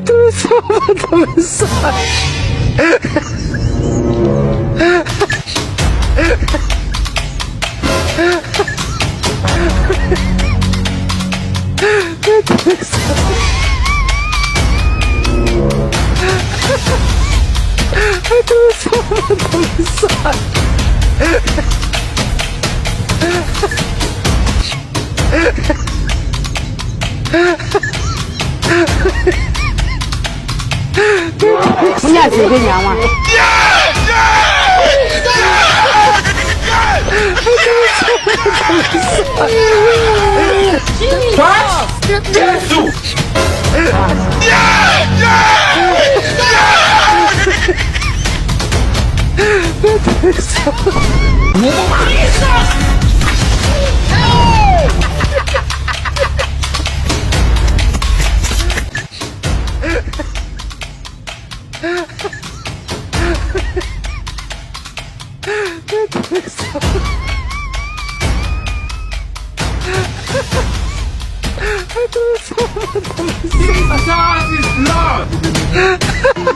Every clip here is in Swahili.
tu só manda mensagem. Tu só manda mensagem.你也随便讲嘛。结束。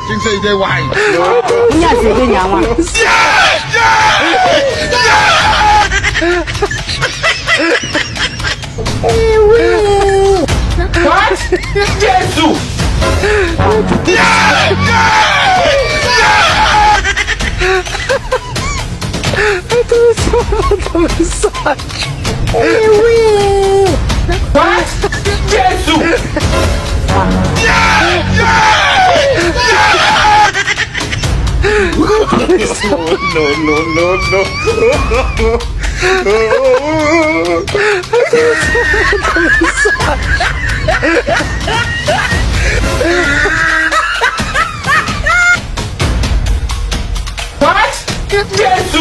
正式在玩。你也随便讲嘛。结束。Tu só manda mensagem. 结束。结束。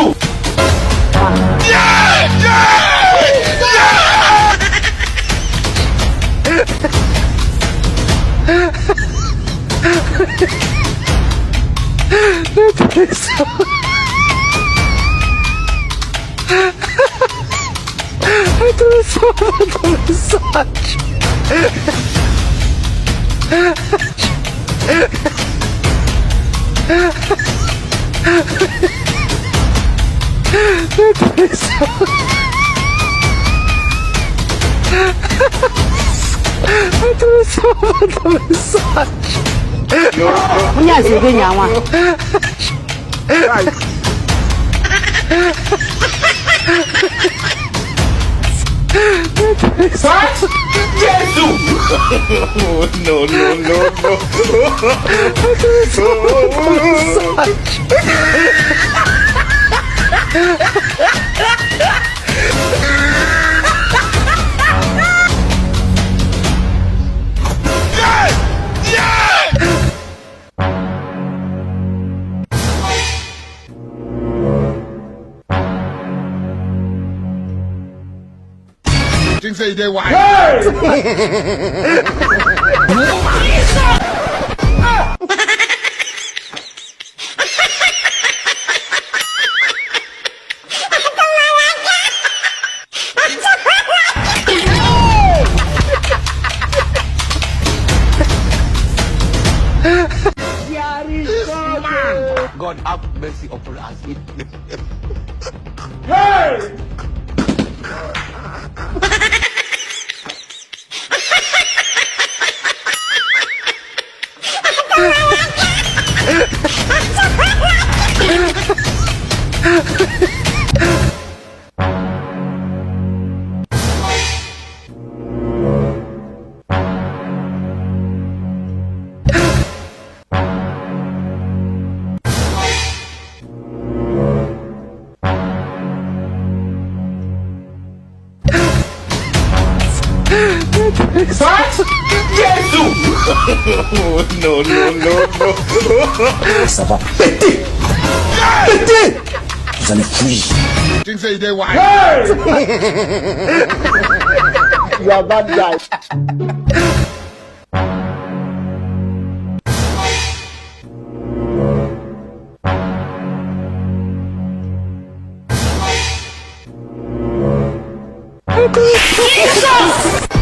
Tu só manda mensagem. Tu só manda mensagem. 你也随便讲嘛。结束。正式在玩。God have mercy upon us. Hey! Jesus! Non. Ça va péter. Péter. Vous allez fuir.正式在玩。You are bad guy. Jesus!